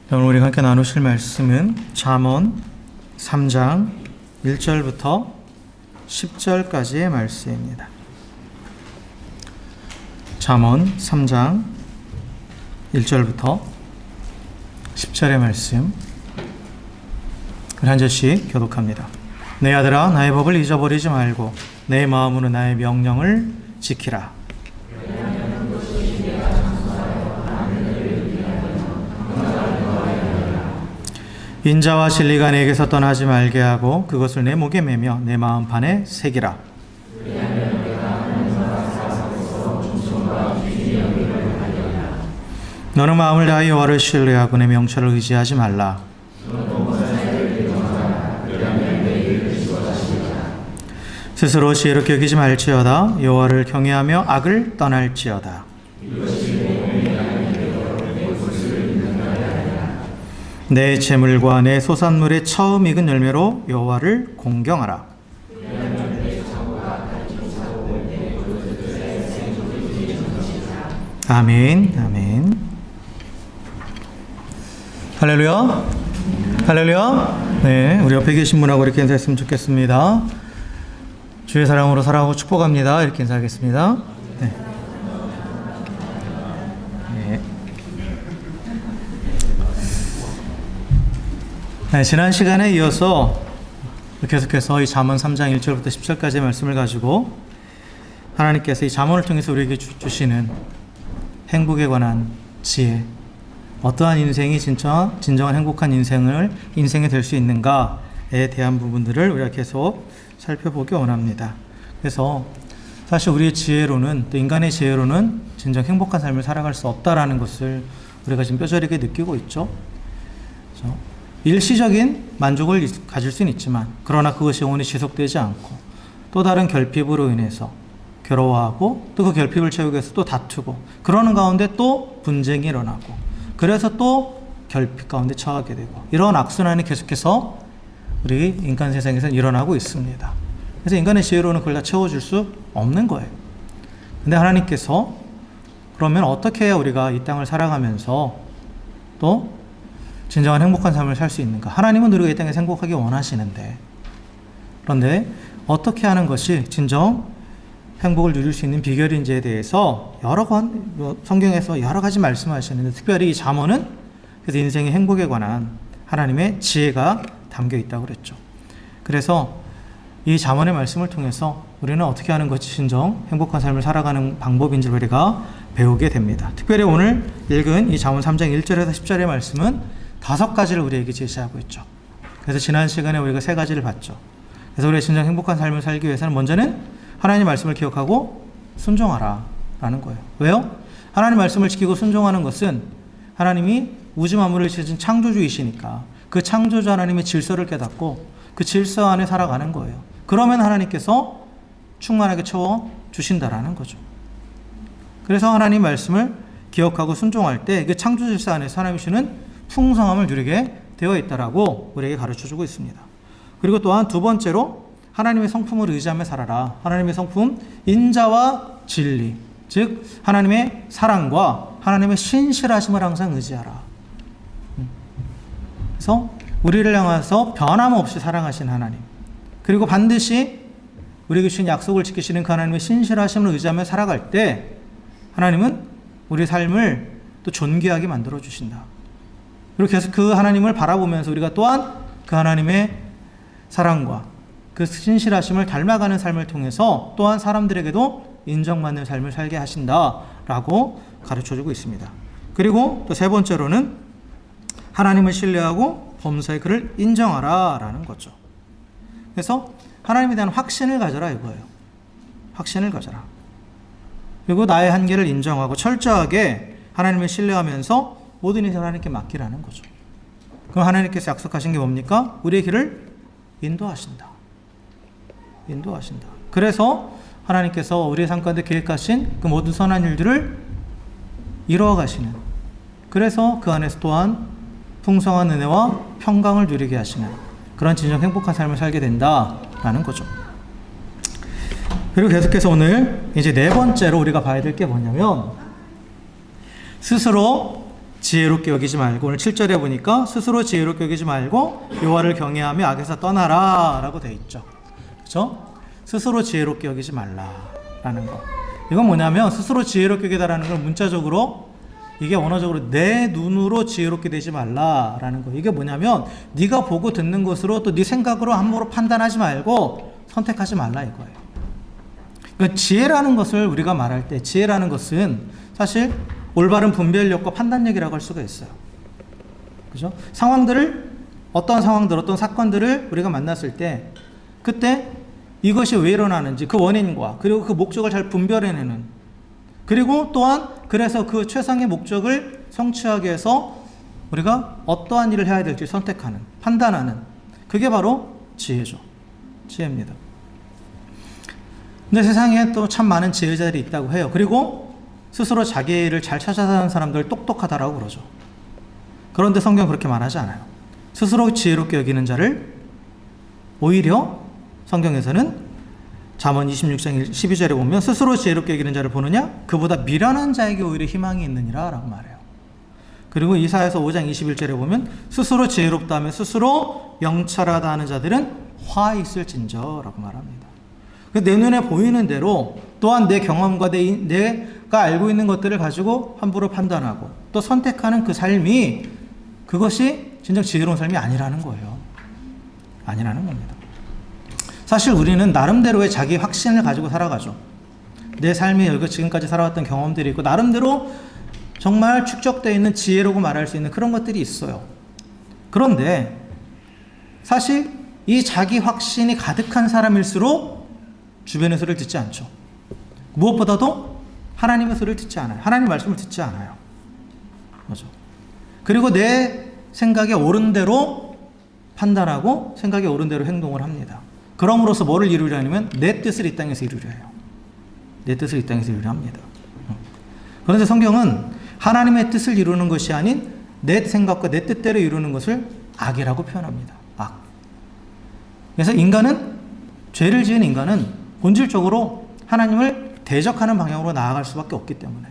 오늘 우리가 함께 나누실 말씀은 잠언 3장 1절부터 10절까지의 말씀입니다. 잠언 3장 1절부터 10절의 말씀, 한 절씩 교독합니다. 내 아들아, 나의 법을 잊어버리지 말고 내 마음으로 나의 명령을 지키라. 인자와 진리가 내게서 떠나지 말게 하고 그것을 내 목에 매며 내 마음판에 새기라. 너는 마음을 다하여 여호와를 신뢰하고 내 명철을 의지하지 말라. 스스로 지혜롭게 여기지 말지어다. 여호와를 경외하며 악을 떠날지어다. 내 재물과 내 소산물의 처음 익은 열매로 여호와를 공경하라. 아멘, 아멘. 할렐루야, 할렐루야. 네, 우리 옆에 계신 분하고 이렇게 인사했으면 좋겠습니다. 주의 사랑으로 사랑하고 축복합니다. 이렇게 인사하겠습니다. 네. 네, 지난 시간에 이어서 계속해서 이 잠언 3장 1절부터 10절까지의 말씀을 가지고 하나님께서 이 잠언을 통해서 우리에게 주시는 행복에 관한 지혜, 어떠한 인생이 진정한 행복한 인생이 될 수 있는가에 대한 부분들을 우리가 계속 살펴보기 원합니다. 그래서 사실 우리의 지혜로는, 또 인간의 지혜로는 진정 행복한 삶을 살아갈 수 없다라는 것을 우리가 지금 뼈저리게 느끼고 있죠. 그렇죠? 일시적인 만족을 가질 수는 있지만, 그러나 그것이 영원히 지속되지 않고 또 다른 결핍으로 인해서 괴로워하고, 또 그 결핍을 채우기 위해서 또 다투고, 그러는 가운데 또 분쟁이 일어나고, 그래서 또 결핍 가운데 처하게 되고, 이런 악순환이 계속해서 우리 인간 세상에서 일어나고 있습니다. 그래서 인간의 지혜로는 그걸 다 채워줄 수 없는 거예요. 근데 하나님께서 그러면 어떻게 해야 우리가 이 땅을 살아가면서 또 진정한 행복한 삶을 살 수 있는가? 하나님은 우리가 이 땅에서 행복하게 원하시는데, 그런데 어떻게 하는 것이 진정 행복을 누릴 수 있는 비결인지에 대해서 성경에서 여러 가지 말씀하시는데, 특별히 이 잠언은 그래서 인생의 행복에 관한 하나님의 지혜가 담겨 있다고 그랬죠. 그래서 이 잠언의 말씀을 통해서 우리는 어떻게 하는 것이 진정 행복한 삶을 살아가는 방법인지 우리가 배우게 됩니다. 특별히 오늘 읽은 이 잠언 3장 1절에서 10절의 말씀은 5가지를 우리에게 제시하고 있죠. 그래서 지난 시간에 우리가 3가지를 봤죠. 그래서 우리가 진정 행복한 삶을 살기 위해서는 먼저는 하나님의 말씀을 기억하고 순종하라 라는 거예요. 왜요? 하나님의 말씀을 지키고 순종하는 것은 하나님이 우주 만물을 지으신 창조주이시니까 그 창조주 하나님의 질서를 깨닫고 그 질서 안에 살아가는 거예요. 그러면 하나님께서 충만하게 채워주신다라는 거죠. 그래서 하나님 말씀을 기억하고 순종할 때 그 창조 질서 안에서 하나님이 주시는 풍성함을 누리게 되어 있다라고 우리에게 가르쳐주고 있습니다. 그리고 또한 두 번째로 하나님의 성품을 의지하며 살아라. 하나님의 성품, 인자와 진리, 즉 하나님의 사랑과 하나님의 신실하심을 항상 의지하라. 그래서 우리를 향해서 변함없이 사랑하신 하나님, 그리고 반드시 우리에게 주신 약속을 지키시는 그 하나님의 신실하심을 의지하며 살아갈 때 하나님은 우리 삶을 또 존귀하게 만들어 주신다. 그리고 계속 그 하나님을 바라보면서 우리가 또한 그 하나님의 사랑과 그 신실하심을 닮아가는 삶을 통해서 또한 사람들에게도 인정받는 삶을 살게 하신다라고 가르쳐주고 있습니다. 그리고 또 세 번째로는 하나님을 신뢰하고 범사에 그를 인정하라 라는 거죠. 그래서 하나님에 대한 확신을 가져라 이거예요. 확신을 가져라. 그리고 나의 한계를 인정하고 철저하게 하나님을 신뢰하면서 모든 인생을 하나님께 맡기라는 거죠. 그럼 하나님께서 약속하신 게 뭡니까? 우리의 길을 인도하신다. 인도하신다. 그래서 하나님께서 우리의 삶 가운데 계획하신 그 모든 선한 일들을 이루어가시는, 그래서 그 안에서 또한 풍성한 은혜와 평강을 누리게 하시는 그런 진정 행복한 삶을 살게 된다라는 거죠. 그리고 계속해서 오늘 이제 네 번째로 우리가 봐야 될 게 뭐냐면, 스스로 지혜롭게 여기지 말고, 오늘 7절에 보니까 스스로 지혜롭게 여기지 말고 여호와를 경외하며 악에서 떠나라 라고 되어 있죠. 그렇죠? 스스로 지혜롭게 여기지 말라라는 거. 이건 뭐냐면 스스로 지혜롭게 여기다라는 걸 문자적으로, 이게 원어적으로 내 눈으로 지혜롭게 되지 말라라는 거. 이게 뭐냐면 네가 보고 듣는 것으로 또 네 생각으로 함부로 판단하지 말고 선택하지 말라 이거예요. 그러니까 지혜라는 것을 우리가 말할 때, 지혜라는 것은 사실 올바른 분별력과 판단력이라고 할 수가 있어요. 그죠? 상황들을, 어떤 상황들, 어떤 사건들을 우리가 만났을 때 그때 이것이 왜 일어나는지 그 원인과 그리고 그 목적을 잘 분별해내는, 그리고 또한 그래서 그 최상의 목적을 성취하기 위해서 우리가 어떠한 일을 해야 될지 선택하는, 판단하는, 그게 바로 지혜죠. 지혜입니다. 근데 세상에 또 참 많은 지혜자들이 있다고 해요. 그리고 스스로 자기를 잘 찾아가는 사람들 똑똑하다라고 그러죠. 그런데 성경은 그렇게 말하지 않아요. 스스로 지혜롭게 여기는 자를 오히려 성경에서는 잠언 26장 12절에 보면 스스로 지혜롭게 여기는 자를 보느냐? 그보다 미련한 자에게 오히려 희망이 있느니라 라고 말해요. 그리고 이사야서 5장 21절에 보면 스스로 지혜롭다 하면 스스로 영찰하다 하는 자들은 화 있을진저 라고 말합니다. 내 눈에 보이는 대로, 또한 내 경험과 내가 알고 있는 것들을 가지고 함부로 판단하고 또 선택하는 그 삶이, 그것이 진정 지혜로운 삶이 아니라는 거예요. 아니라는 겁니다. 사실 우리는 나름대로의 자기 확신을 가지고 살아가죠. 내 삶에 여기 지금까지 살아왔던 경험들이 있고 나름대로 정말 축적되어 있는 지혜라고 말할 수 있는 그런 것들이 있어요. 그런데 사실 이 자기 확신이 가득한 사람일수록 주변의 소리를 듣지 않죠. 무엇보다도 하나님의 소리를 듣지 않아요. 하나님의 말씀을 듣지 않아요. 맞죠? 그리고 내 생각에 옳은 대로 판단하고 생각에 옳은 대로 행동을 합니다. 그럼으로써 뭐를 이루려 하냐면 내 뜻을 이 땅에서 이루려 해요. 내 뜻을 이 땅에서 이루려 합니다. 그런데 성경은 하나님의 뜻을 이루는 것이 아닌 내 생각과 내 뜻대로 이루는 것을 악이라고 표현합니다. 악. 그래서 인간은, 죄를 지은 인간은 본질적으로 하나님을 대적하는 방향으로 나아갈 수밖에 없기 때문에,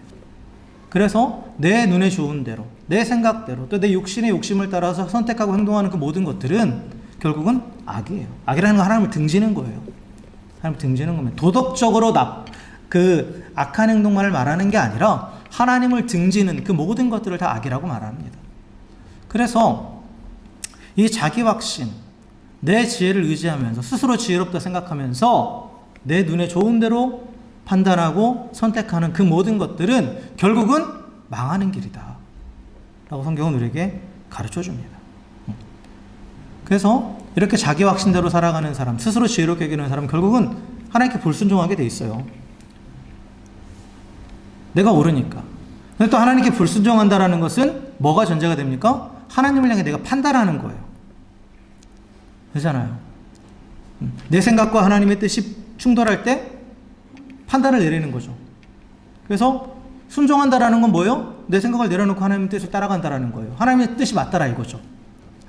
그래서 내 눈에 좋은 대로, 내 생각대로, 또 내 육신의 욕심을 따라서 선택하고 행동하는 그 모든 것들은 결국은 악이에요. 악이라는 건 하나님을 등지는 거예요. 하나님을 등지는 겁니다. 도덕적으로 그 악한 행동만을 말하는 게 아니라 하나님을 등지는 그 모든 것들을 다 악이라고 말합니다. 그래서 이 자기 확신, 내 지혜를 의지하면서 스스로 지혜롭다 생각하면서 내 눈에 좋은 대로 판단하고 선택하는 그 모든 것들은 결국은 망하는 길이다 라고 성경은 우리에게 가르쳐 줍니다. 그래서 이렇게 자기 확신대로 살아가는 사람, 스스로 지혜롭게 여기는 사람은 결국은 하나님께 불순종하게 돼 있어요. 내가 옳으니까. 근데 또 하나님께 불순종한다라는 것은 뭐가 전제가 됩니까? 하나님을 향해 내가 판단하는 거예요. 그렇잖아요. 내 생각과 하나님의 뜻이 충돌할 때 판단을 내리는 거죠. 그래서 순종한다라는 건 뭐예요? 내 생각을 내려놓고 하나님의 뜻을 따라간다라는 거예요. 하나님의 뜻이 맞다라 이거죠.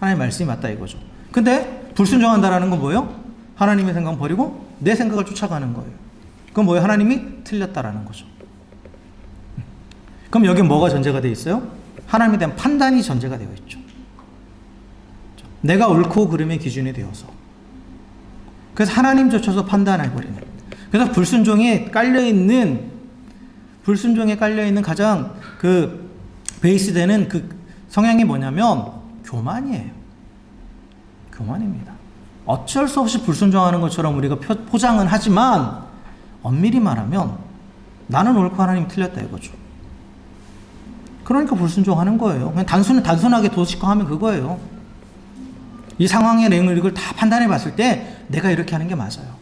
하나님의 말씀이 맞다 이거죠. 근데 불순종한다라는 건 뭐예요? 하나님의 생각을 버리고 내 생각을 쫓아가는 거예요. 그건 뭐예요? 하나님이 틀렸다라는 거죠. 그럼 여기 뭐가 전제가 되어 있어요? 하나님에 대한 판단이 전제가 되어 있죠. 내가 옳고 그름의 기준이 되어서, 그래서 하나님조차도 판단해버리는, 그래서 불순종에 깔려있는 가장 그 베이스 되는 그 성향이 뭐냐면 교만이에요. 교만입니다. 어쩔 수 없이 불순종하는 것처럼 우리가 포장은 하지만 엄밀히 말하면 나는 옳고 하나님이 틀렸다 이거죠. 그러니까 불순종하는 거예요. 그냥 단순하게 도식화하면 그거예요. 이 상황의 내용을 이걸 다 판단해 봤을 때 내가 이렇게 하는 게 맞아요.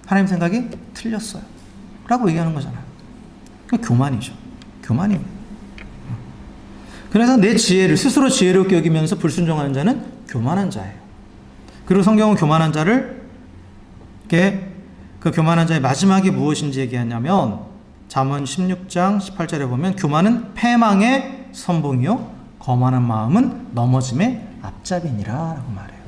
하나님 생각이 틀렸어요. 라고 얘기하는 거잖아요. 교만이죠. 교만입니다. 그래서 내 지혜를 스스로 지혜롭게 여기면서 불순종하는 자는 교만한 자예요. 그리고 성경은 교만한 자를, 그 교만한 자의 마지막이 무엇인지 얘기하냐면 잠언 16장 18절에 보면 교만은 패망의 선봉이요 거만한 마음은 넘어짐의 앞잡이니라 라고 말해요.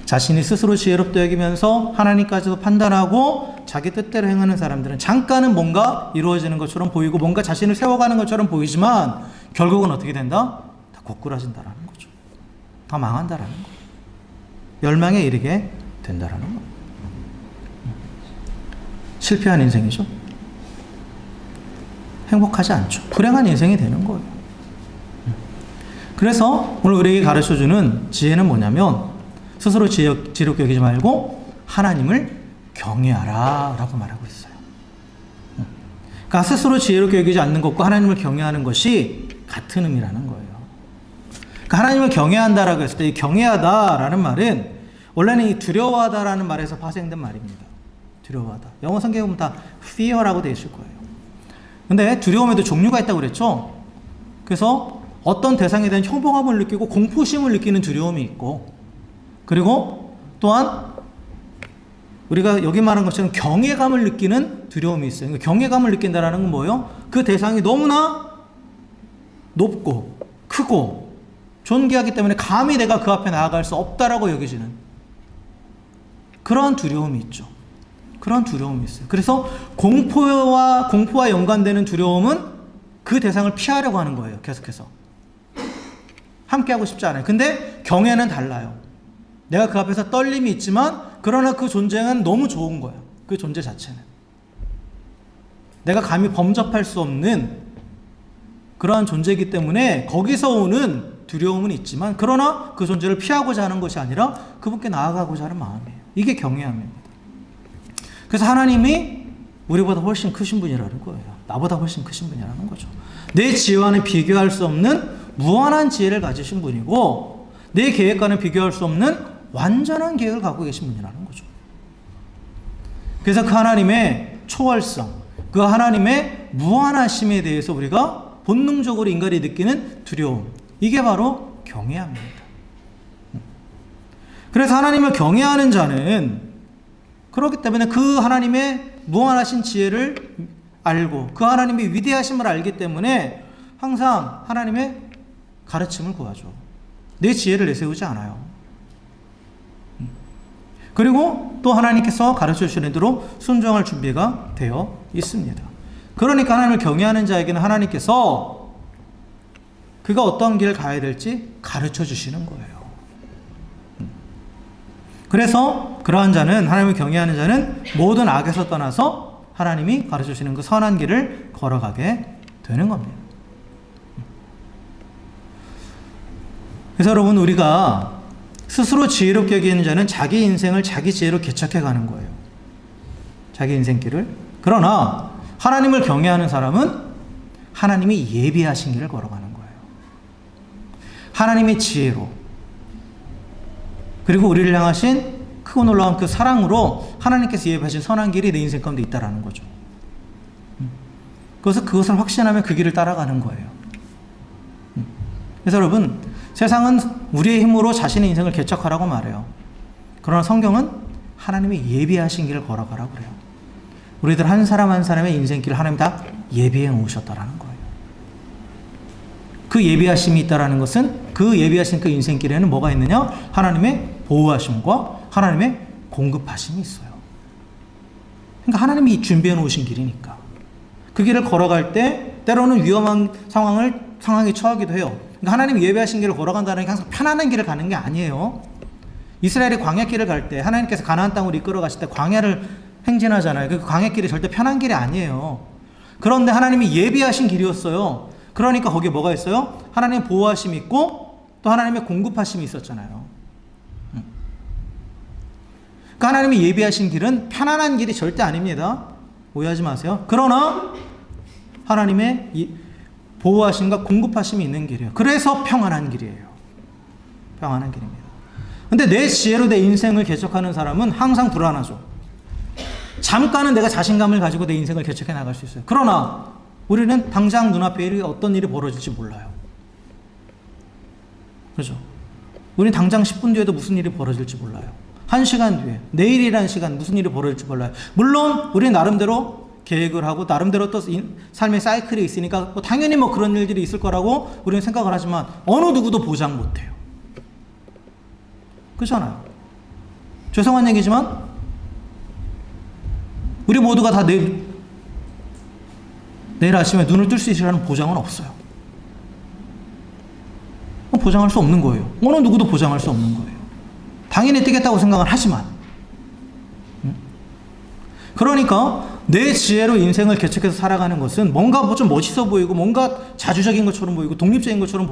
자신이 스스로 지혜롭다 여기면서 하나님까지도 판단하고 자기 뜻대로 행하는 사람들은 잠깐은 뭔가 이루어지는 것처럼 보이고 뭔가 자신을 세워가는 것처럼 보이지만 결국은 어떻게 된다? 다 고꾸라진다라는 거죠. 다 망한다라는 거예요. 멸망에 이르게 된다라는 거예요. 실패한 인생이죠. 행복하지 않죠. 불행한 인생이 되는 거예요. 그래서 오늘 우리에게 가르쳐주는 지혜는 뭐냐면 스스로 지혜롭게 여기지 말고 하나님을 경외하라 라고 말하고 있어요. 그러니까 스스로 지혜롭게 여기지 않는 것과 하나님을 경외하는 것이 같은 의미라는 거예요. 그러니까 하나님을 경외한다라고 했을 때 이 경외하다라는 말은 원래는 이 두려워하다라는 말에서 파생된 말입니다. 두려워하다. 영어 성경에 보면 다 fear라고 되어 있을 거예요. 근데 두려움에도 종류가 있다고 그랬죠. 그래서 어떤 대상에 대한 혐오감을 느끼고 공포심을 느끼는 두려움이 있고, 그리고 또한 우리가 여기 말한 것처럼 경외감을 느끼는 두려움이 있어요. 그러니까 경외감을 느낀다라는 건 뭐예요? 그 대상이 너무나 높고 크고 존귀하기 때문에 감히 내가 그 앞에 나아갈 수 없다라고 여겨지는 그런 두려움이 있죠. 그런 두려움이 있어요. 그래서 공포와 연관되는 두려움은 그 대상을 피하려고 하는 거예요. 계속해서 함께하고 싶지 않아요. 근데 경외는 달라요. 내가 그 앞에서 떨림이 있지만 그러나 그 존재는 너무 좋은 거예요. 그 존재 자체는 내가 감히 범접할 수 없는 그러한 존재이기 때문에 거기서 오는 두려움은 있지만 그러나 그 존재를 피하고자 하는 것이 아니라 그분께 나아가고자 하는 마음이에요. 이게 경외함입니다. 그래서 하나님이 우리보다 훨씬 크신 분이라는 거예요. 나보다 훨씬 크신 분이라는 거죠. 내 지혜와는 비교할 수 없는 무한한 지혜를 가지신 분이고 내 계획과는 비교할 수 없는 완전한 계획을 갖고 계신 분이라는 거죠. 그래서 그 하나님의 초월성, 그 하나님의 무한하심에 대해서 우리가 본능적으로 인간이 느끼는 두려움, 이게 바로 경외함입니다. 그래서 하나님을 경외하는 자는 그렇기 때문에 그 하나님의 무한하신 지혜를 알고 그 하나님의 위대하심을 알기 때문에 항상 하나님의 가르침을 구하죠. 내 지혜를 내세우지 않아요. 그리고 또 하나님께서 가르쳐 주시는 대로 순종할 준비가 되어 있습니다. 그러니까 하나님을 경외하는 자에게는 하나님께서 그가 어떤 길을 가야 될지 가르쳐 주시는 거예요. 그래서 그러한 자는, 하나님을 경외하는 자는 모든 악에서 떠나서 하나님이 가르쳐 주시는 그 선한 길을 걸어가게 되는 겁니다. 그래서 여러분, 우리가 스스로 지혜롭게 여기는 자는 자기 인생을 자기 지혜로 개척해 가는 거예요. 자기 인생길을. 그러나 하나님을 경외하는 사람은 하나님이 예비하신 길을 걸어가는 거예요. 하나님의 지혜로, 그리고 우리를 향하신 크고 놀라운 그 사랑으로 하나님께서 예비하신 선한 길이 내 인생 가운데 있다라는 거죠. 그것을 확신하면 그 길을 따라가는 거예요. 그래서 여러분, 세상은 우리의 힘으로 자신의 인생을 개척하라고 말해요. 그러나 성경은 하나님의 예비하신 길을 걸어가라고 그래요. 우리들 한 사람 한 사람의 인생길을 하나님 다 예비해 놓으셨다라는 거예요. 그 예비하심이 있다라는 것은 그 예비하신 그 인생길에는 뭐가 있느냐? 하나님의 보호하심과 하나님의 공급하심이 있어요. 그러니까 하나님이 준비해 놓으신 길이니까. 그 길을 걸어갈 때 때로는 위험한 상황에 처하기도 해요. 그러니까 하나님이 예비하신 길을 걸어간다는 게 항상 편안한 길을 가는 게 아니에요. 이스라엘이 광야길을 갈 때 하나님께서 가나안 땅으로 이끌어 가실 때 광야를 행진하잖아요. 그 광야길이 절대 편한 길이 아니에요. 그런데 하나님이 예비하신 길이었어요. 그러니까 거기에 뭐가 있어요? 하나님의 보호하심이 있고 또 하나님의 공급하심이 있었잖아요. 그러니까 하나님이 예비하신 길은 편안한 길이 절대 아닙니다. 오해하지 마세요. 그러나 하나님의 보호하심과 공급하심이 있는 길이에요. 그래서 평안한 길이에요. 평안한 길입니다. 근데 내 지혜로 내 인생을 개척하는 사람은 항상 불안하죠. 잠깐은 내가 자신감을 가지고 내 인생을 개척해 나갈 수 있어요. 그러나 우리는 당장 눈앞에 어떤 일이 벌어질지 몰라요. 그렇죠? 우리는 당장 10분 뒤에도 무슨 일이 벌어질지 몰라요. 1시간 뒤에, 내일이라는 시간 무슨 일이 벌어질지 몰라요. 물론 우리는 나름대로 계획을 하고 나름대로 또 삶의 사이클이 있으니까 당연히 그런 일들이 있을 거라고 우리는 생각을 하지만 어느 누구도 보장 못해요. 그렇잖아요. 죄송한 얘기지만 우리 모두가 다 내일 아침에 눈을 뜰 수 있으라는 보장은 없어요. 보장할 수 없는 거예요. 어느 누구도 보장할 수 없는 거예요. 당연히 뜨겠다고 생각을 하지만, 그러니까 내 지혜로 인생을 개척해서 살아가는 것은 뭔가 좀 멋있어 보이고 뭔가 자주적인 것처럼 보이고 독립적인 것처럼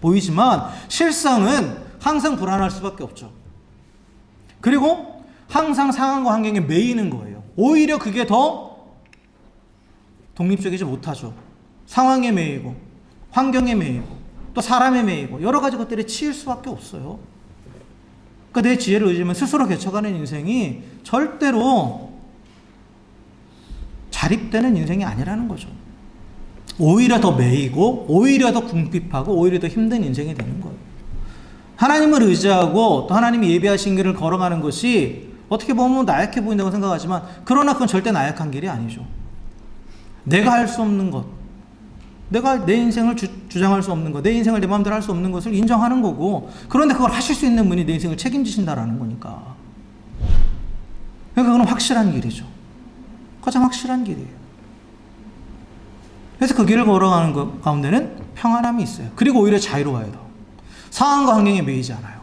보이지만 실상은 항상 불안할 수밖에 없죠. 그리고 항상 상황과 환경에 매이는 거예요. 오히려 그게 더 독립적이지 못하죠. 상황에 매이고 환경에 매이고 또 사람에 매이고 여러 가지 것들에 치일 수밖에 없어요. 그러니까 내 지혜를 의지하면 스스로 개척하는 인생이 절대로 자립되는 인생이 아니라는 거죠. 오히려 더 매이고 오히려 더 궁핍하고 오히려 더 힘든 인생이 되는 거예요. 하나님을 의지하고 또 하나님이 예비하신 길을 걸어가는 것이 어떻게 보면 나약해 보인다고 생각하지만 그러나 그건 절대 나약한 길이 아니죠. 내가 할 수 없는 것, 내가 내 인생을 주장할 수 없는 것, 내 인생을 내 마음대로 할 수 없는 것을 인정하는 거고, 그런데 그걸 하실 수 있는 분이 내 인생을 책임지신다라는 거니까. 그러니까 그건 확실한 길이죠. 가장 확실한 길이에요. 그래서 그 길을 걸어가는 것 가운데는 평안함이 있어요. 그리고 오히려 자유로워요. 상황과 환경에 매이지 않아요.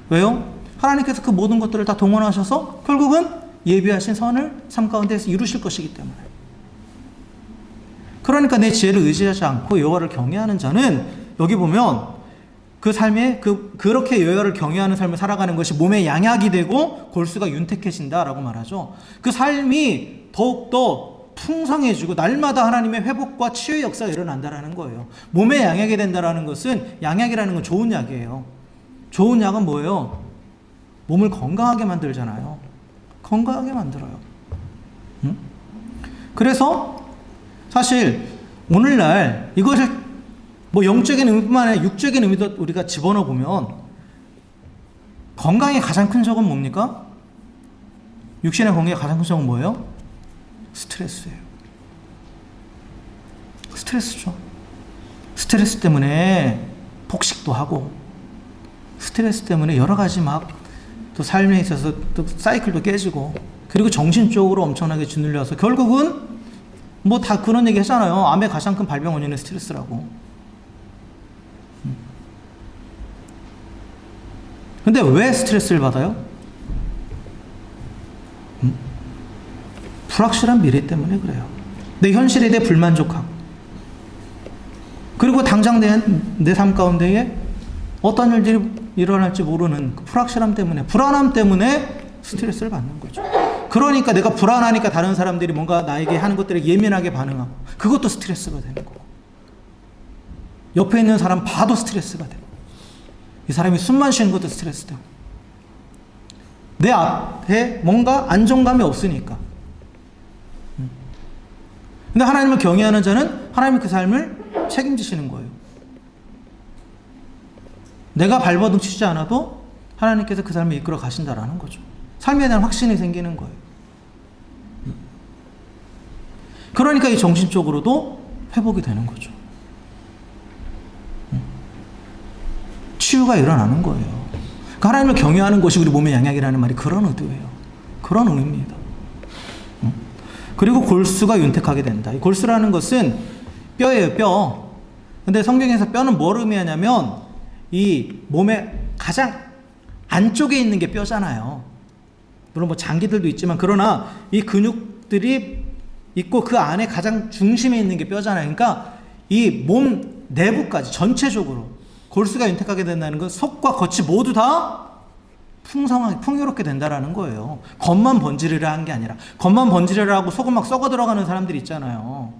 왜요? 하나님께서 그 모든 것들을 다 동원하셔서 결국은 예비하신 선을 삶 가운데서 이루실 것이기 때문에. 그러니까 내 지혜를 의지하지 않고 여호와를 경외하는 자는 여기 보면 그 삶에 그렇게 여호와를 경외하는 삶을 살아가는 것이 몸에 양약이 되고 골수가 윤택해진다라고 말하죠. 그 삶이 더욱더 풍성해지고 날마다 하나님의 회복과 치유의 역사가 일어난다라는 거예요. 몸에 양약이 된다라는 것은, 양약이라는 건 좋은 약이에요. 좋은 약은 뭐예요? 몸을 건강하게 만들잖아요. 건강하게 만들어요. 그래서 사실 오늘날 이것을 뭐 영적인 의미뿐만 아니라 육적인 의미도 우리가 집어넣어 보면 건강의 가장 큰 적은 뭡니까? 육신의 건강의 가장 큰 적은 뭐예요? 스트레스예요. 스트레스죠. 스트레스 때문에 폭식도 하고, 스트레스 때문에 여러 가지 막 또 삶에 있어서 또 사이클도 깨지고, 그리고 정신적으로 엄청나게 짓눌려서 결국은 뭐 다 그런 얘기 했잖아요. 암의 가장 큰 발병 원인은 스트레스라고. 근데 왜 스트레스를 받아요? 불확실한 미래 때문에 그래요. 내 현실에 대해 불만족하고, 그리고 당장 내 삶 가운데에 어떤 일들이 일어날지 모르는 그 불확실함 때문에, 불안함 때문에 스트레스를 받는 거죠. 그러니까 내가 불안하니까 다른 사람들이 뭔가 나에게 하는 것들에 예민하게 반응하고, 그것도 스트레스가 되는 거고, 옆에 있는 사람 봐도 스트레스가 되고, 이 사람이 숨만 쉬는 것도 스트레스 되고, 내 앞에 뭔가 안정감이 없으니까. 근데 하나님을 경외하는 자는 하나님이 그 삶을 책임지시는 거예요. 내가 발버둥 치지 않아도 하나님께서 그 삶을 이끌어 가신다라는 거죠. 삶에 대한 확신이 생기는 거예요. 그러니까 이 정신적으로도 회복이 되는 거죠. 치유가 일어나는 거예요. 그러니까 하나님을 경외하는 것이 우리 몸의 양약이라는 말이 그런 의도예요. 그런 의미입니다. 그리고 골수가 윤택하게 된다. 이 골수라는 것은 뼈예요, 뼈. 근데 성경에서 뼈는 뭘 의미하냐면 이 몸의 가장 안쪽에 있는 게 뼈잖아요. 물론 뭐 장기들도 있지만, 그러나 이 근육들이 있고 그 안에 가장 중심에 있는 게 뼈잖아요. 그러니까 이 몸 내부까지 전체적으로 골수가 윤택하게 된다는 건 속과 겉이 모두 다 풍성하게 풍요롭게 된다라는 거예요. 겉만 번지르르 한 게 아니라, 겉만 번지르르 하고 속은 막 썩어 들어가는 사람들이 있잖아요.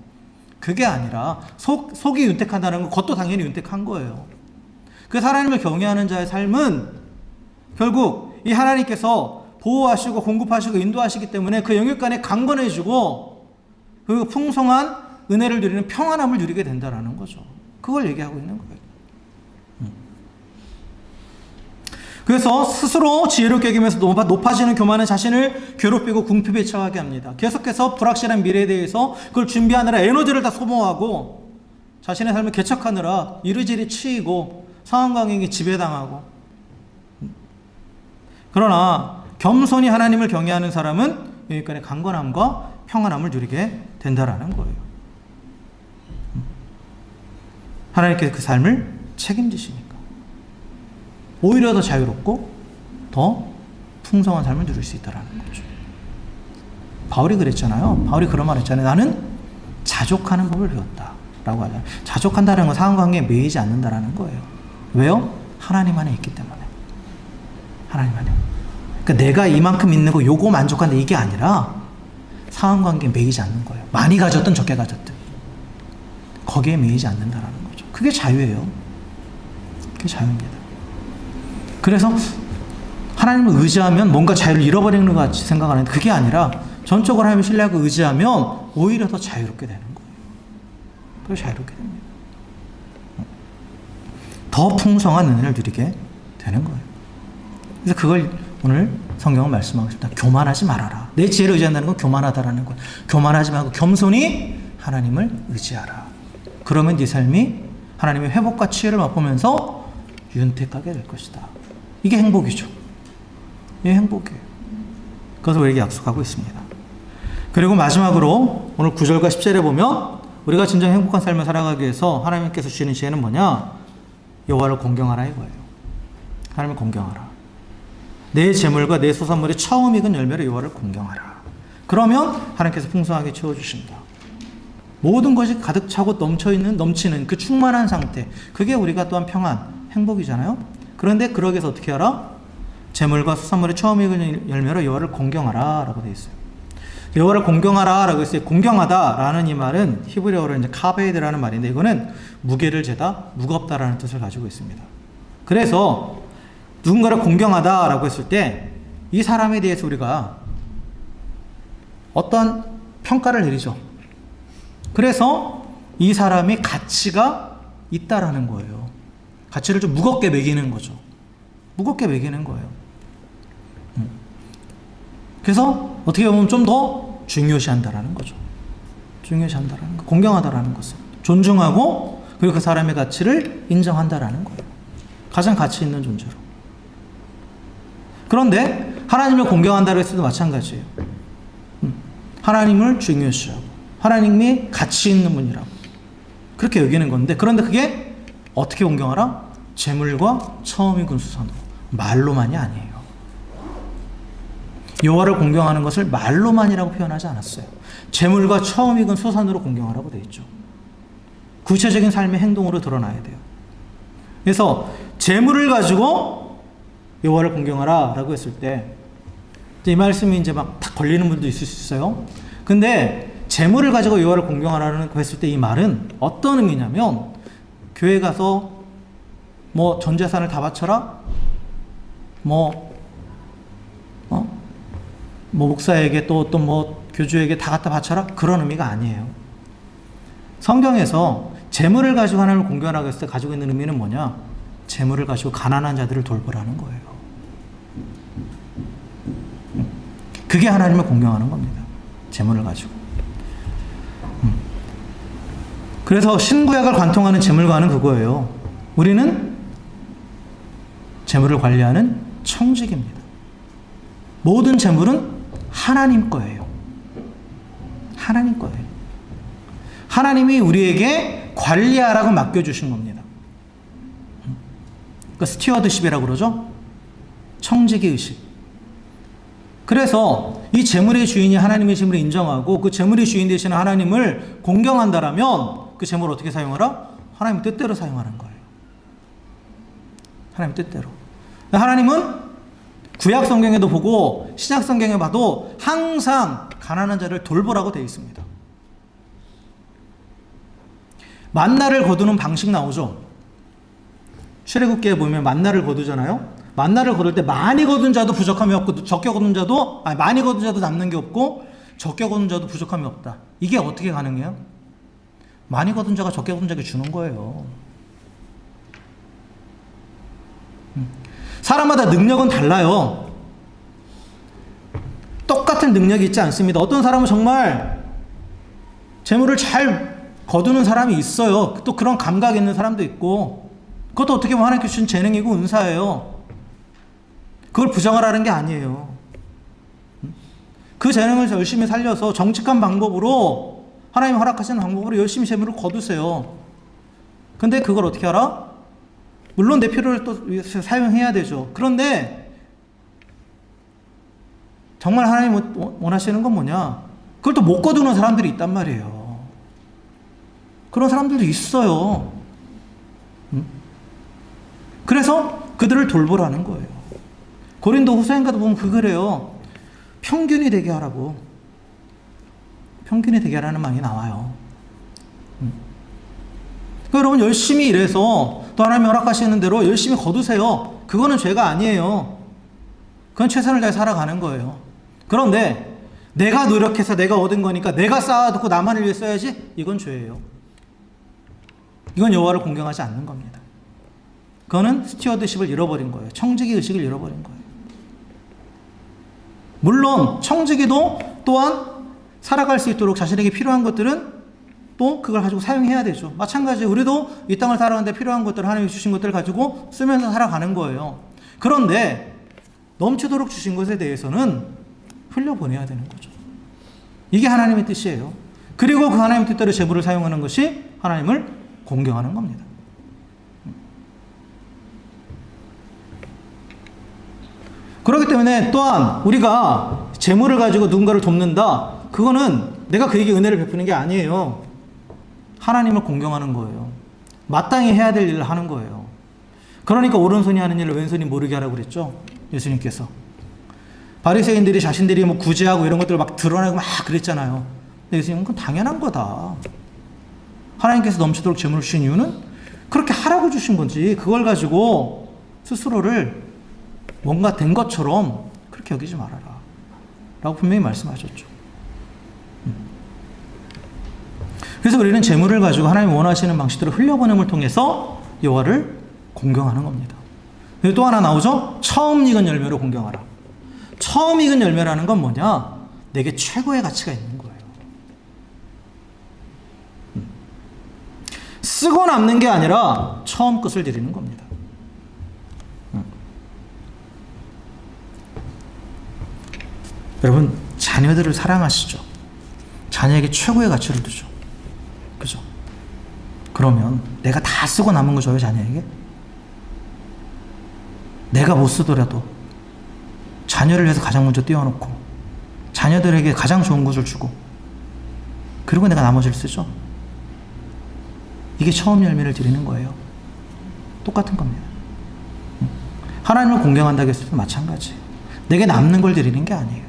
그게 아니라 속이 윤택하다는 건 겉도 당연히 윤택한 거예요. 그 하나님을 경외하는 자의 삶은 결국 이 하나님께서 보호하시고 공급하시고 인도하시기 때문에 그 영역간에 강건해지고 그 풍성한 은혜를 누리는 평안함을 누리게 된다라는 거죠. 그걸 얘기하고 있는 거예요. 그래서 스스로 지혜롭게 여기면서 높아지는 교만은 자신을 괴롭히고 궁핍에 처하게 합니다. 계속해서 불확실한 미래에 대해서 그걸 준비하느라 에너지를 다 소모하고 자신의 삶을 개척하느라 이리저리 치이고 상황 강행에 지배당하고, 그러나 겸손히 하나님을 경외하는 사람은 여기까지 강건함과 평안함을 누리게 된다라는 거예요. 하나님께서 그 삶을 책임지시니까 오히려 더 자유롭고 더 풍성한 삶을 누릴 수 있다라는 거죠. 바울이 그랬잖아요. 바울이 그런 말 했잖아요. 나는 자족하는 법을 배웠다라고 하잖아요. 자족한다는 건 상관관계에 매이지 않는다라는 거예요. 왜요? 하나님 안에 있기 때문에. 하나님 안에. 그러니까 내가 이만큼 있는 거 요거 만족한다 이게 아니라 상관관계에 매이지 않는 거예요. 많이 가졌든 적게 가졌든 거기에 매이지 않는다라는 거죠. 그게 자유예요. 그게 자유입니다. 그래서 하나님을 의지하면 뭔가 자유를 잃어버리는 것 같이 생각하는데 그게 아니라 전적으로 하나님을 신뢰하고 의지하면 오히려 더 자유롭게 되는 거예요. 더 자유롭게 됩니다. 더 풍성한 은혜를 누리게 되는 거예요. 그래서 그걸 오늘 성경은 말씀하고 싶다. 교만하지 말아라. 내 지혜를 의지한다는 건 교만하다라는 거예요. 교만하지 말고 겸손히 하나님을 의지하라. 그러면 네 삶이 하나님의 회복과 치유를 맛보면서 윤택하게 될 것이다. 이게 행복이죠. 이게 행복이에요. 그것을 우리에게 약속하고 있습니다. 그리고 마지막으로 오늘 9절과 10절에 보면 우리가 진정 행복한 삶을 살아가기 위해서 하나님께서 주시는 지혜는 뭐냐? 여호와를 공경하라 이거예요. 하나님을 공경하라. 내 재물과 내 소산물이 처음 익은 열매로 여호와를 공경하라. 그러면 하나님께서 풍성하게 채워주신다. 모든 것이 가득 차고 넘치는 그 충만한 상태. 그게 우리가 또한 평안, 행복이잖아요. 그런데 그러기 위해서 어떻게 하라? 재물과 소산물이 처음 익은 열매로 여호와를 공경하라 라고 되어 있어요. 여호와를 공경하라 라고 했어요. 공경하다 라는 이 말은 히브리어로 이제 카베드라는 말인데 이거는 무게를 재다, 무겁다라는 뜻을 가지고 있습니다. 그래서 누군가를 공경하다 라고 했을 때 이 사람에 대해서 우리가 어떤 평가를 내리죠. 그래서 이 사람이 가치가 있다라는 거예요. 가치를 좀 무겁게 매기는 거죠. 무겁게 매기는 거예요. 그래서 어떻게 보면 좀 더 중요시한다라는 거죠. 중요시한다라는 거. 공경하다라는 것은 존중하고 그리고 그 사람의 가치를 인정한다라는 거예요. 가장 가치 있는 존재로. 그런데 하나님을 공경한다고 했을 때도 마찬가지예요. 하나님을 중요시하고 하나님이 가치 있는 분이라고 그렇게 여기는 건데 그런데 그게 어떻게 공경하라? 재물과 처음 익은 수산으로. 말로만이 아니에요. 여호와를 공경하는 것을 말로만이라고 표현하지 않았어요. 재물과 처음 익은 소산으로 공경하라고 되어 있죠. 구체적인 삶의 행동으로 드러나야 돼요. 그래서 재물을 가지고 여호와를 공경하라 라고 했을 때 이 말씀이 이제 막 탁 걸리는 분도 있을 수 있어요. 근데 재물을 가지고 여호와를 공경하라고 했을 때 이 말은 어떤 의미냐면 교회 가서 뭐 전 재산을 다 바쳐라? 뭐 목사에게 또 뭐 교주에게 다 갖다 바쳐라? 그런 의미가 아니에요. 성경에서 재물을 가지고 하나님을 공경하라고 했을 때 가지고 있는 의미는 뭐냐? 재물을 가지고 가난한 자들을 돌보라는 거예요. 그게 하나님을 공경하는 겁니다. 재물을 가지고. 그래서 신구약을 관통하는 재물관은 그거예요. 우리는 재물을 관리하는 청직입니다. 모든 재물은 하나님 거예요. 하나님 거예요. 하나님이 우리에게 관리하라고 맡겨주신 겁니다. 그러니까 스튜어드십이라고 그러죠. 청지기 의식. 그래서 이 재물의 주인이 하나님의 재물을 인정하고 그 재물의 주인 되시는 하나님을 공경한다라면 그 재물을 어떻게 사용하라? 하나님 뜻대로 사용하는 거예요. 하나님 뜻대로. 하나님은 구약 성경에도 보고 신약 성경에 봐도 항상 가난한 자를 돌보라고 되어 있습니다. 만나를 거두는 방식 나오죠. 출애굽기에 보면 만나를 거두잖아요. 만나를 거둘 때 많이 거둔 자도 부족함이 없고 적게 거둔 자도 많이 거둔 자도 남는 게 없고 적게 거둔 자도 부족함이 없다. 이게 어떻게 가능해요? 많이 거둔 자가 적게 거둔 자에게 주는 거예요. 사람마다 능력은 달라요. 똑같은 능력이 있지 않습니다. 어떤 사람은 정말 재물을 잘 거두는 사람이 있어요. 또 그런 감각이 있는 사람도 있고 그것도 어떻게 보면 하나님께 주신 재능이고 은사예요. 그걸 부정을 하는 게 아니에요. 그 재능을 열심히 살려서 정직한 방법으로, 하나님 허락하시는 방법으로 열심히 재물을 거두세요. 근데 그걸 어떻게 알아? 물론 내 필요를 또 사용해야 되죠. 그런데 정말 하나님 원하시는 건 뭐냐? 그걸 또 못 거두는 사람들이 있단 말이에요. 그런 사람들도 있어요. 그래서 그들을 돌보라는 거예요. 고린도 후서인가도 보면 그래요. 평균이 되게 하라고. 평균이 되게 하라는 말이 나와요. 그러니까 여러분 열심히 일해서 또 하나님이 허락하시는 대로 열심히 거두세요. 그거는 죄가 아니에요. 그건 최선을 다해 살아가는 거예요. 그런데 내가 노력해서 내가 얻은 거니까 내가 쌓아두고 나만을 위해 써야지, 이건 죄예요. 이건 여호와를 공경하지 않는 겁니다. 그거는 스튜어드십을 잃어버린 거예요. 청지기 의식을 잃어버린 거예요. 물론 청지기도 또한 살아갈 수 있도록 자신에게 필요한 것들은 또 그걸 가지고 사용해야 되죠. 마찬가지 우리도 이 땅을 살아가는데 필요한 것들, 하나님이 주신 것들을 가지고 쓰면서 살아가는 거예요. 그런데 넘치도록 주신 것에 대해서는 흘려보내야 되는 거죠. 이게 하나님의 뜻이에요. 그리고 그 하나님의 뜻대로 재물을 사용하는 것이 하나님을 공경하는 겁니다. 그렇기 때문에 또한 우리가 재물을 가지고 누군가를 돕는다, 그거는 내가 그에게 은혜를 베푸는 게 아니에요. 하나님을 공경하는 거예요. 마땅히 해야 될 일을 하는 거예요. 그러니까 오른손이 하는 일을 왼손이 모르게 하라고 그랬죠, 예수님께서. 바리새인들이 자신들이 뭐 구제하고 이런 것들을 막 드러내고 막 그랬잖아요. 근데 예수님은 그건 당연한 거다. 하나님께서 넘치도록 재물을 주신 이유는 그렇게 하라고 주신 건지, 그걸 가지고 스스로를 뭔가 된 것처럼 그렇게 여기지 말아라 라고 분명히 말씀하셨죠. 그래서 우리는 재물을 가지고 하나님 원하시는 방식대로 흘려보냄을 통해서 여호와를 공경하는 겁니다. 그리고 또 하나 나오죠. 처음 익은 열매로 공경하라. 처음 익은 열매라는 건 뭐냐? 내게 최고의 가치가 있는 거예요. 쓰고 남는 게 아니라 처음 것을 드리는 겁니다. 여러분, 자녀들을 사랑하시죠? 자녀에게 최고의 가치를 두죠. 그죠? 그러면 내가 다 쓰고 남은 거 줘요, 자녀에게? 내가 못 쓰더라도 자녀를 위해서 가장 먼저 띄워놓고 자녀들에게 가장 좋은 것을 주고, 그리고 내가 나머지를 쓰죠. 이게 처음 열매를 드리는 거예요. 똑같은 겁니다. 하나님을 공경한다고 했을 때 마찬가지. 내게 남는 걸 드리는 게 아니에요.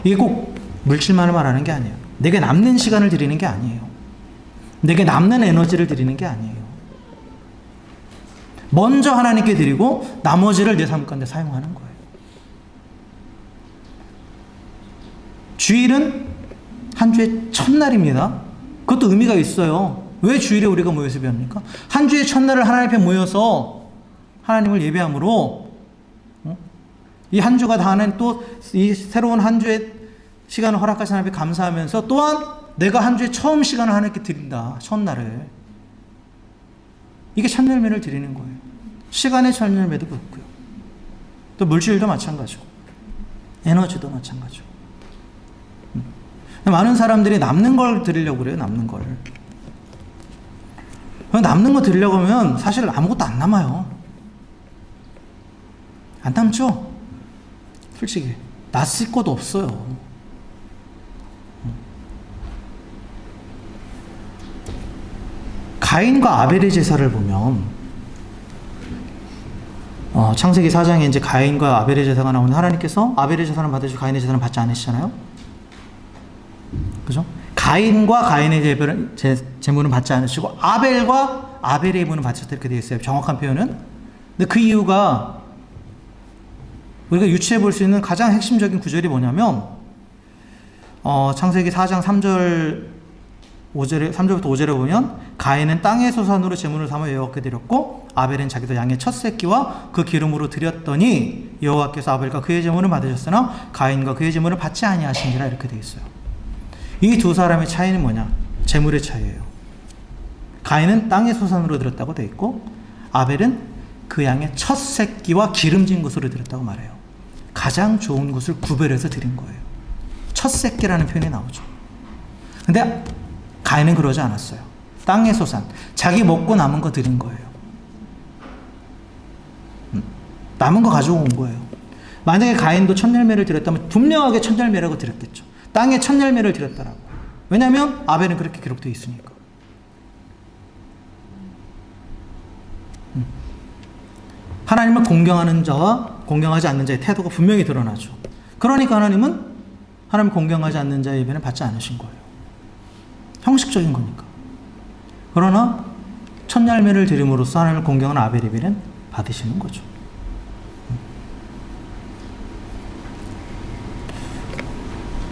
이게 꼭 물질만을 말하는 게 아니에요. 내게 남는 시간을 드리는 게 아니에요. 내게 남는 에너지를 드리는 게 아니에요. 먼저 하나님께 드리고 나머지를 내 삶 가운데 사용하는 거예요. 주일은 한 주의 첫날입니다. 그것도 의미가 있어요. 왜 주일에 우리가 모여서 예배합니까? 한 주의 첫날을 하나님 앞에 모여서 하나님을 예배함으로 이 한 주가 다 하는 또 이 새로운 한 주의 시간을 허락하신 하나님께 감사하면서 또한 내가 한 주의 처음 시간을 하나님께 드린다. 첫날을. 이게 첫 열매를 드리는 거예요. 시간의 첫 열매도 그렇고요. 또 물질도 마찬가지고 에너지도 마찬가지고. 많은 사람들이 남는 걸 드리려고 그래요. 남는 걸. 남는 거 드리려고 하면 사실 아무것도 안 남아요. 안 남죠? 솔직히 나 쓸 것도 없어요. 가인과 아벨의 제사를 보면 창세기 4장에 이제 가인과 아벨의 제사가 나오는데 하나님께서 아벨의 제사는 받으시고 가인의 제사는 받지 않으시잖아요. 그죠? 가인과 가인의 제물은 받지 않으시고 아벨과 아벨의 제물은 받으셨다 이렇게 되어 있어요. 정확한 표현은. 근데 그 이유가 우리가 유추해 볼 수 있는 가장 핵심적인 구절이 뭐냐면 창세기 4장 3절부터 5절에 보면 가인은 땅의 소산으로 제물을 삼아 여호와께 드렸고 아벨은 자기도 양의 첫 새끼와 그 기름으로 드렸더니 여호와께서 아벨과 그의 제물을 받으셨으나 가인과 그의 제물을 받지 아니하신지라 이렇게 되어 있어요. 이 두 사람의 차이는 뭐냐? 제물의 차이예요. 가인은 땅의 소산으로 드렸다고 되어 있고 아벨은 그 양의 첫 새끼와 기름진 것으로 드렸다고 말해요. 가장 좋은 것을 구별해서 드린 거예요. 첫 새끼라는 표현이 나오죠. 근데 가인은 그러지 않았어요. 땅의 소산, 자기 먹고 남은 거 드린 거예요. 남은 거 가지고 온 거예요. 만약에 가인도 첫 열매를 드렸다면 분명하게 첫 열매라고 드렸겠죠. 땅의 첫 열매를 드렸다라고. 왜냐하면 아벨은 그렇게 기록되어 있으니까. 하나님을 공경하는 자와 공경하지 않는 자의 태도가 분명히 드러나죠. 그러니까 하나님은 하나님을 공경하지 않는 자의 예배는 받지 않으신 거예요. 형식적인 거니까. 그러나 첫 열매를 드림으로써 하나님을 공경하는 아벨 예배는 받으시는 거죠.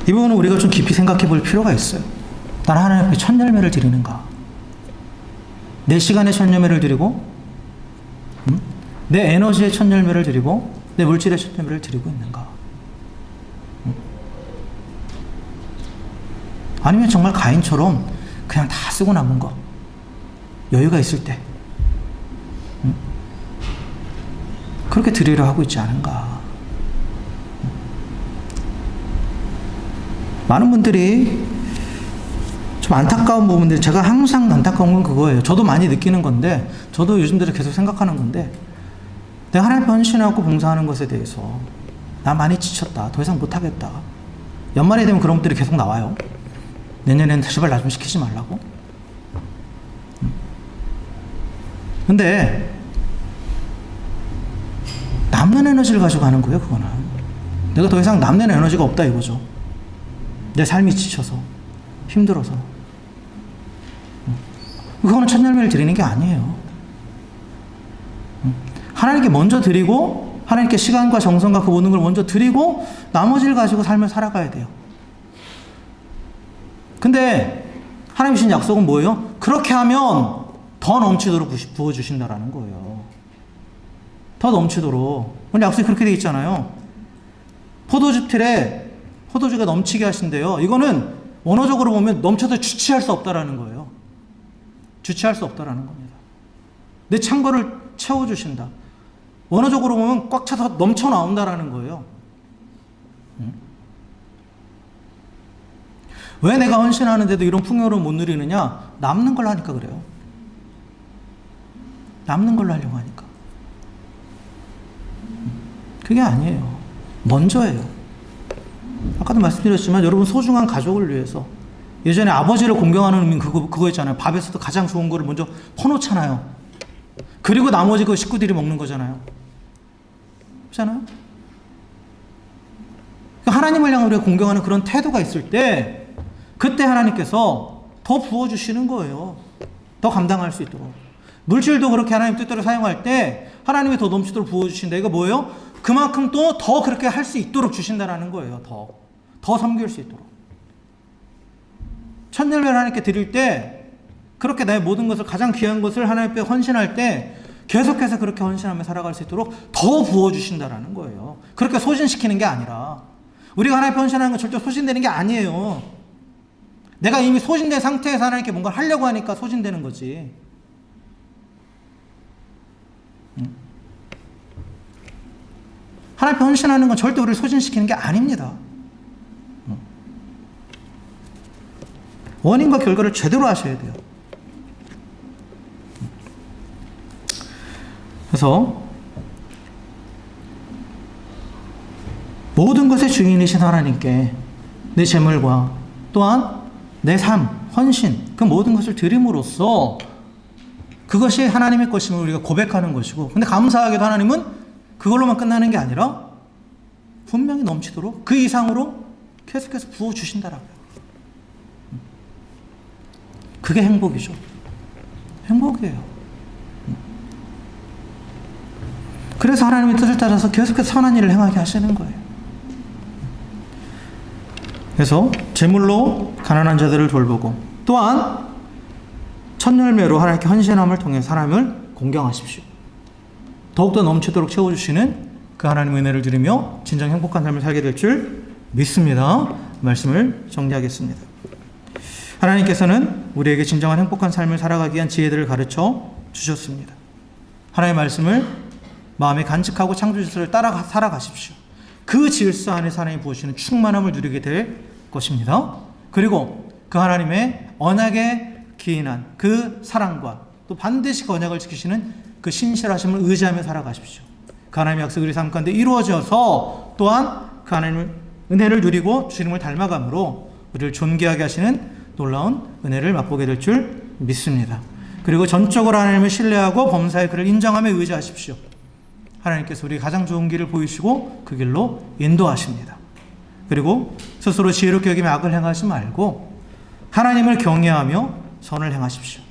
이 부분은 우리가 좀 깊이 생각해 볼 필요가 있어요. 나는 하나님 앞에 첫 열매를 드리는가? 내 시간의 첫 열매를 드리고, 내 에너지의 첫 열매를 드리고, 내 물질의 첫 열매를 드리고 있는가? 아니면 정말 가인처럼 그냥 다 쓰고 남은 거, 여유가 있을 때 그렇게 드리려 하고 있지 않은가? 많은 분들이 좀 안타까운 부분들이, 제가 항상 안타까운 건 그거예요. 저도 많이 느끼는 건데, 저도 요즘 들어 계속 생각하는 건데, 내가 하나님 헌신하고 봉사하는 것에 대해서 나 많이 지쳤다, 더 이상 못하겠다. 연말이 되면 그런 분들이 계속 나와요. 내년에는 제발 나 좀 시키지 말라고. 근데 남는 에너지를 가지고 하는 거예요. 그거는 내가 더 이상 남는 에너지가 없다 이거죠. 내 삶이 지쳐서, 힘들어서. 그거는 첫 열매를 드리는 게 아니에요. 하나님께 먼저 드리고, 하나님께 시간과 정성과 그 모든 걸 먼저 드리고, 나머지를 가지고 삶을 살아가야 돼요. 근데 하나님 주신 약속은 뭐예요? 그렇게 하면 더 넘치도록 부어주신다라는 거예요. 더 넘치도록. 오늘 약속이 그렇게 되어 있잖아요. 포도주 틀에 포도주가 넘치게 하신대요. 이거는 원어적으로 보면 넘쳐도 주체할 수 없다라는 거예요. 주체할 수 없다라는 겁니다. 내 창고를 채워주신다. 원어적으로 보면 꽉 차서 넘쳐 나온다라는 거예요. 왜 내가 헌신하는데도 이런 풍요를 못 누리느냐? 남는 걸로 하니까 그래요. 남는 걸로 하려고 하니까. 그게 아니에요. 먼저예요. 아까도 말씀드렸지만 여러분 소중한 가족을 위해서, 예전에 아버지를 공경하는 의미는 그거 있잖아요. 밥에서도 가장 좋은 거를 먼저 퍼놓잖아요. 그리고 나머지 그 식구들이 먹는 거잖아요. 그렇잖아요? 하나님을 향해 우리가 공경하는 그런 태도가 있을 때, 그때 하나님께서 더 부어주시는 거예요. 더 감당할 수 있도록. 물질도 그렇게 하나님 뜻대로 사용할 때 하나님이 더 넘치도록 부어주신다. 이거 뭐예요? 그만큼 또 더 그렇게 할 수 있도록 주신다는 거예요. 더 섬길 수 있도록. 첫 열매를 하나님께 드릴 때, 그렇게 나의 모든 것을, 가장 귀한 것을 하나님 앞에 헌신할 때 계속해서 그렇게 헌신하며 살아갈 수 있도록 더 부어주신다라는 거예요. 그렇게 소진시키는 게 아니라, 우리가 하나님 앞에 헌신하는 건 절대 소진되는 게 아니에요. 내가 이미 소진된 상태에서 하나님께 뭔가를 하려고 하니까 소진되는 거지. 하나님 앞에 헌신하는 건 절대 우리를 소진시키는 게 아닙니다. 원인과 결과를 제대로 아셔야 돼요. 그래서 모든 것의 주인이신 하나님께 내 재물과 또한 내 삶, 헌신, 그 모든 것을 드림으로써 그것이 하나님의 것임을 우리가 고백하는 것이고, 근데 감사하게도 하나님은 그걸로만 끝나는 게 아니라 분명히 넘치도록 그 이상으로 계속해서 부어주신다라고요. 그게 행복이죠. 행복이에요. 그래서 하나님의 뜻을 따라서 계속해서 선한 일을 행하게 하시는 거예요. 그래서 제물로 가난한 자들을 돌보고, 또한 첫 열매로 하나님께 헌신함을 통해 사람을 공경하십시오. 더욱더 넘치도록 채워주시는 그 하나님의 은혜를 드리며 진정 행복한 삶을 살게 될 줄 믿습니다. 말씀을 정리하겠습니다. 하나님께서는 우리에게 진정한 행복한 삶을 살아가기 위한 지혜들을 가르쳐 주셨습니다. 하나님의 말씀을 마음에 간직하고 창조주를 따라 살아가십시오. 그 질서 안에서 하나님이 부으시는 충만함을 누리게 될 것입니다. 그리고 그 하나님의 언약에 기인한 그 사랑과 또 반드시 그 언약을 지키시는 그 신실하심을 의지하며 살아가십시오. 그 하나님의 약속이 우리 삶 가운데 이루어져서 또한 그 하나님의 은혜를 누리고 주님을 닮아감으로 우리를 존귀하게 하시는 놀라운 은혜를 맛보게 될 줄 믿습니다. 그리고 전적으로 하나님을 신뢰하고 범사에 그를 인정하며 의지하십시오. 하나님께서 우리 가장 좋은 길을 보이시고 그 길로 인도하십니다. 그리고 스스로 지혜롭게 여기며 악을 행하지 말고 하나님을 경외하며 선을 행하십시오.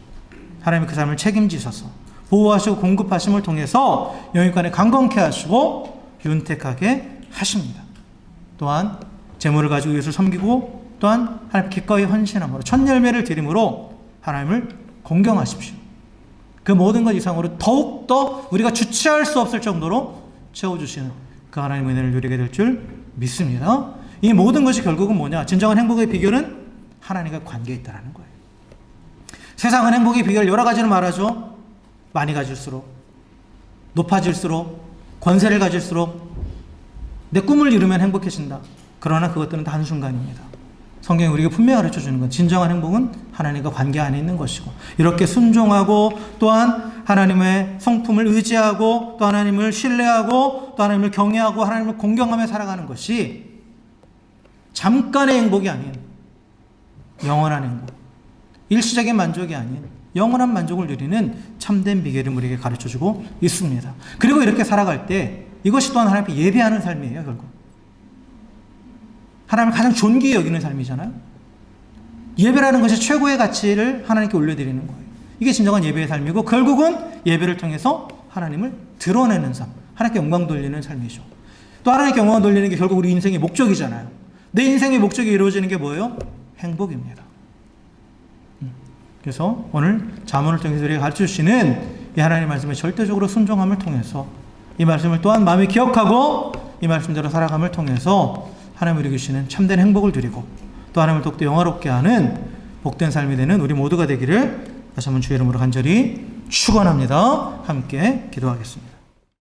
하나님이 그 삶을 책임지셔서 보호하시고 공급하심을 통해서 영육간에 강건케 하시고 윤택하게 하십니다. 또한 재물을 가지고 예수를 섬기고 또한 하나님 기꺼이 헌신함으로 첫 열매를 드림으로 하나님을 공경하십시오. 그 모든 것 이상으로 더욱더 우리가 주체할 수 없을 정도로 채워주시는 그 하나님의 은혜를 누리게 될 줄 믿습니다. 이 모든 것이 결국은 뭐냐? 진정한 행복의 비결은 하나님과 관계에 있다는 거예요. 세상은 행복의 비결 여러 가지를 말하죠. 많이 가질수록, 높아질수록, 권세를 가질수록 내 꿈을 이루면 행복해진다. 그러나 그것들은 다 한순간입니다. 성경이 우리에게 분명히 가르쳐주는 건 진정한 행복은 하나님과 관계 안에 있는 것이고 이렇게 순종하고 또한 하나님의 성품을 의지하고 또 하나님을 신뢰하고 또 하나님을 경외하고 하나님을 공경하며 살아가는 것이 잠깐의 행복이 아닌 영원한 행복, 일시적인 만족이 아닌 영원한 만족을 누리는 참된 비결을 우리에게 가르쳐주고 있습니다. 그리고 이렇게 살아갈 때 이것이 또한 하나님께 예배하는 삶이에요. 결국 하나님을 가장 존귀히 여기는 삶이잖아요. 예배라는 것이 최고의 가치를 하나님께 올려드리는 거예요. 이게 진정한 예배의 삶이고 결국은 예배를 통해서 하나님을 드러내는 삶, 하나님께 영광 돌리는 삶이죠. 또 하나님께 영광 돌리는 게 결국 우리 인생의 목적이잖아요. 내 인생의 목적이 이루어지는 게 뭐예요? 행복입니다. 그래서 오늘 잠언을 통해서 우리가 가르쳐주시는 이 하나님의 말씀에 절대적으로 순종함을 통해서 이 말씀을 또한 마음에 기억하고 이 말씀대로 살아감을 통해서 하나님이 우리에게 주시는 참된 행복을 누리고 또 하나님을 더욱더 영화롭게 하는 복된 삶이 되는 우리 모두가 되기를 다시 한번 주의 이름으로 간절히 축원합니다. 함께 기도하겠습니다.